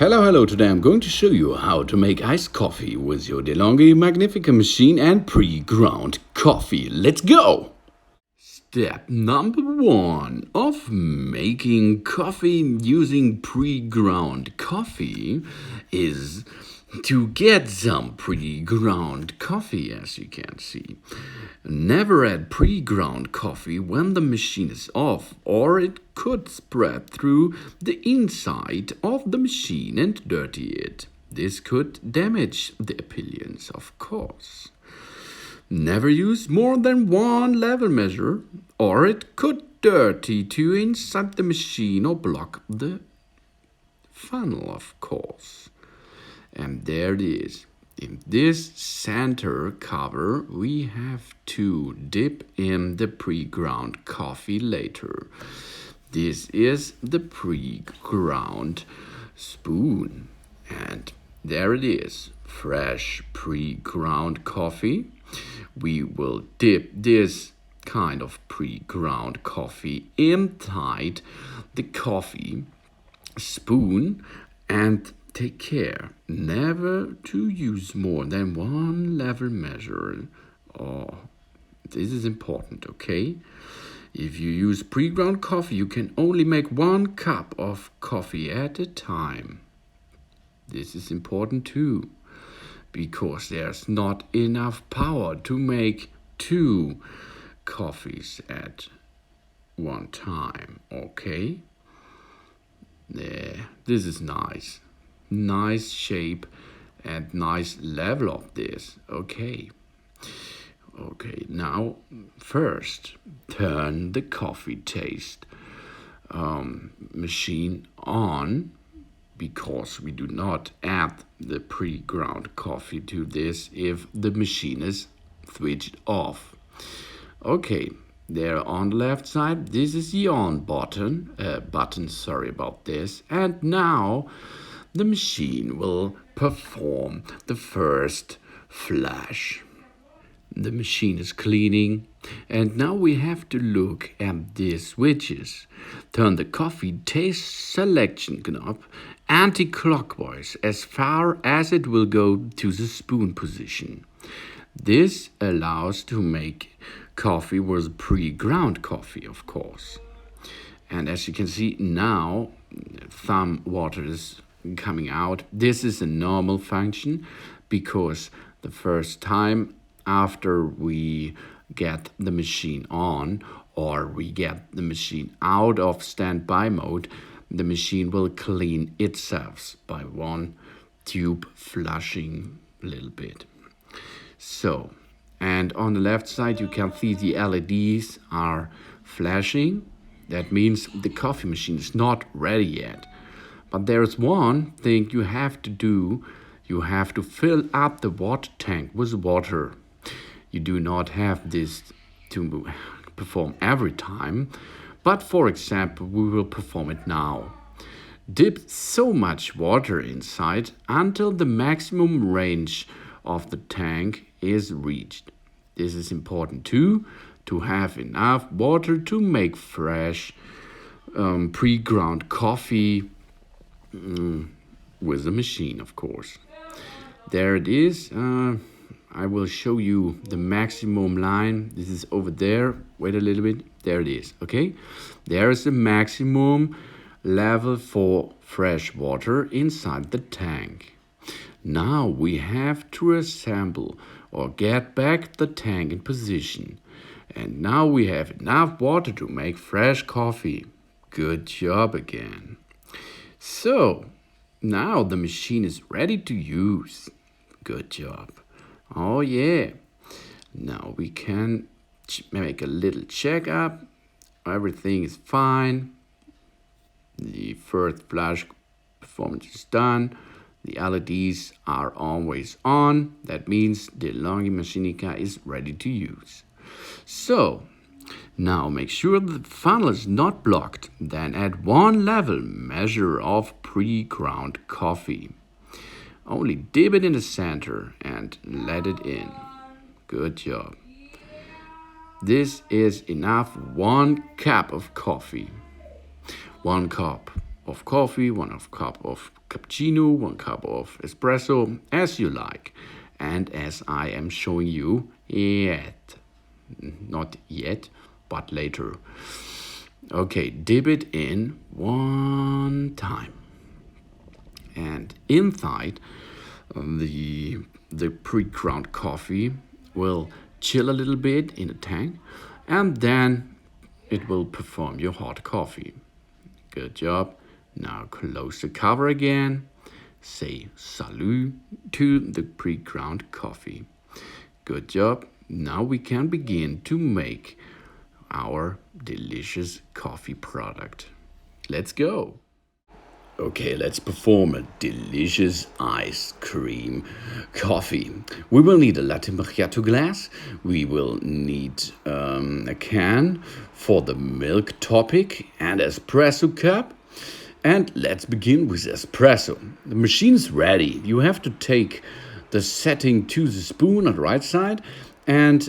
Hello, today I'm going to show you how to make iced coffee with your DeLonghi Magnifica machine and pre-ground coffee. Let's go! Step number 1 of making coffee using pre-ground coffee is to get some pre-ground coffee, as you can see. Never add pre-ground coffee when the machine is off, or it could spread through the inside of the machine and dirty it. This could damage the appearance, of course. Never use more than one level measure, or it could dirty to inside the machine or block the funnel, of course. And there it is. In this center cover, we have to dip in the pre-ground coffee later. This is the pre-ground spoon. And there it is, fresh pre-ground coffee. We will dip this kind of pre-ground coffee inside the coffee spoon and take care never to use more than one level measure. Oh, this is important, okay? If you use pre-ground coffee, you can only make 1 cup of coffee at a time. This is important too, because there's not enough power to make 2 coffees at one time, okay? There, this is nice. Nice shape and nice level of this. Okay, now first turn the coffee taste machine on, because we do not add the pre-ground coffee to this if the machine is switched off. Okay, there on the left side, this is the on button, sorry about this. And now the machine will perform the first flash. The machine is cleaning, and now we have to look at these switches. Turn the coffee taste selection knob anti-clockwise as far as it will go to the spoon position. This allows to make coffee with pre-ground coffee, of course. And as you can see now, some water is coming out. This is a normal function, because the first time after we get the machine on, or we get the machine out of standby mode, the machine will clean itself by one tube flushing a little bit. So, and on the left side you can see the LEDs are flashing. That means the coffee machine is not ready yet. But there's one thing you have to do. You have to fill up the water tank with water. You do not have this to perform every time, but for example, we will perform it now. Dip so much water inside until the maximum range of the tank is reached. This is important too, to have enough water to make fresh pre-ground coffee with the machine, of course. There it is. I will show you the maximum line. This is over there. Wait a little bit. There it is. Okay, there is the maximum level for fresh water inside the tank. Now we have to assemble or get back the tank in position. And now we have enough water to make fresh coffee. Good job again. So, now the machine is ready to use. Good job. Oh yeah. Now we can make a little checkup. Everything is fine. The first flash performance is done. The LEDs are always on. That means the DeLonghi Magnifica is ready to use. So, now make sure the funnel is not blocked. Then add 1 level measure of pre-ground coffee. Only dip it in the center and let it in. Good job. This is enough 1 cup of coffee. 1 cup. of coffee, 1 cup of cappuccino, 1 cup of espresso, as you like. And as I am showing you not yet, but later. Okay, dip it in 1 time. And inside, the pre-ground coffee will chill a little bit in the tank, and then it will perform your hot coffee. Good job. Now close the cover again. Say salut to the pre-ground coffee. Good job. Now we can begin to make our delicious coffee product. Let's go. Okay, let's perform a delicious ice cream coffee. We will need a latte macchiato glass. We will need a can for the milk topping and espresso cup. And let's begin with espresso. The machine's ready. You have to take the setting to the spoon on the right side and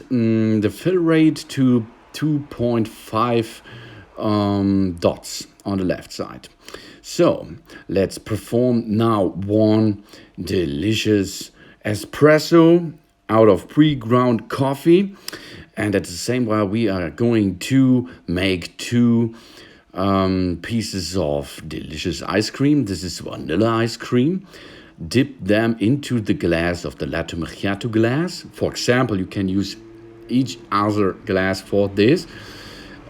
the fill rate to 2.5 dots on the left side. So let's perform now 1 delicious espresso out of pre-ground coffee, and at the same while we are going to make 2 pieces of delicious ice cream. This is vanilla ice cream. Dip them into the glass of the latte macchiato glass. For example, you can use each other glass for this.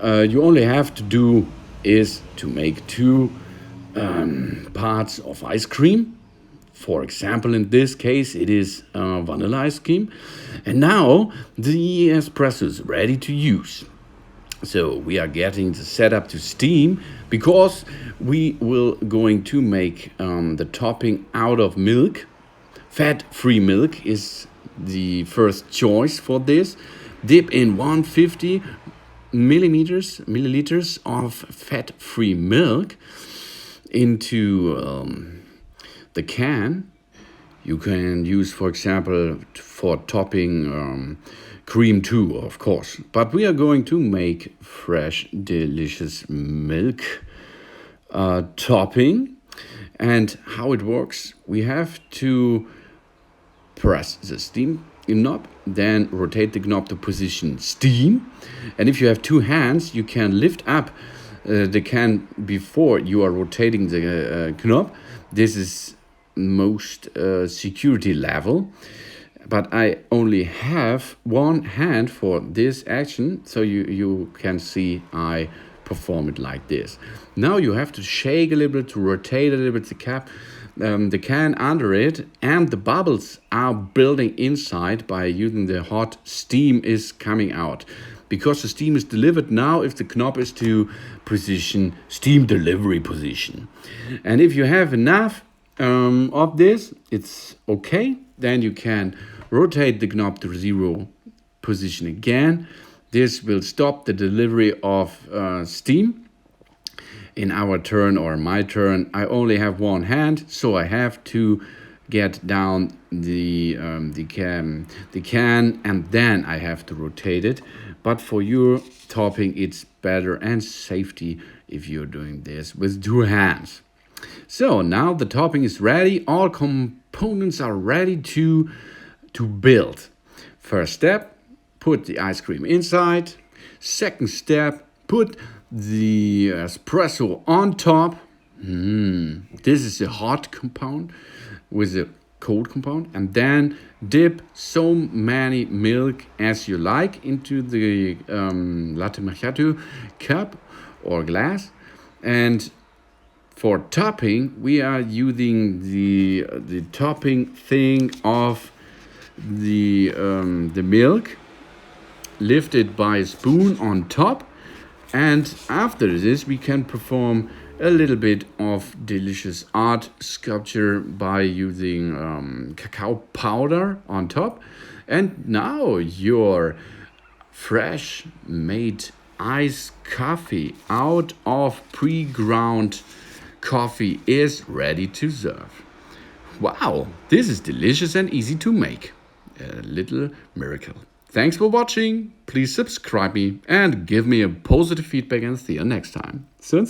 You only have to do is to make 2 parts of ice cream. For example, in this case, it is vanilla ice cream. And now the espresso is ready to use. So we are getting the setup to steam because we will going to make the topping out of milk. Fat-free milk is the first choice for this. Dip in 150 milliliters of fat-free milk into the can. You can use, for example, for topping cream too, of course. But we are going to make fresh, delicious milk topping. And how it works, we have to press the steam knob, then rotate the knob to position steam. And if you have 2 hands, you can lift up the can before you are rotating the knob. This is most security level. But I only have 1 hand for this action, so you can see I perform it like this. Now you have to shake a little bit, to rotate a little bit the can under it, and the bubbles are building inside by using the hot steam is coming out. Because the steam is delivered now, if the knob is to position steam delivery position. And if you have enough of this, it's okay. Then you can rotate the knob to 0 position again. This will stop the delivery of steam. In our turn or my turn, I only have 1 hand, so I have to get down the can, and then I have to rotate it. But for your topping, it's better and safety if you're doing this with 2 hands. So now the topping is ready. All components are ready to build. First step, put the ice cream inside. Second step, put the espresso on top. This is a hot compound with a cold compound. And then dip so many milk as you like into the latte macchiato cup or glass. And for topping, we are using the topping thing of the milk, lifted by a spoon on top. And after this, we can perform a little bit of delicious art sculpture by using cacao powder on top. And now your fresh made iced coffee out of pre-ground coffee is ready to serve. Wow, this is delicious and easy to make. A little miracle. Thanks for watching. Please subscribe me and give me a positive feedback, and see you next time. Soon.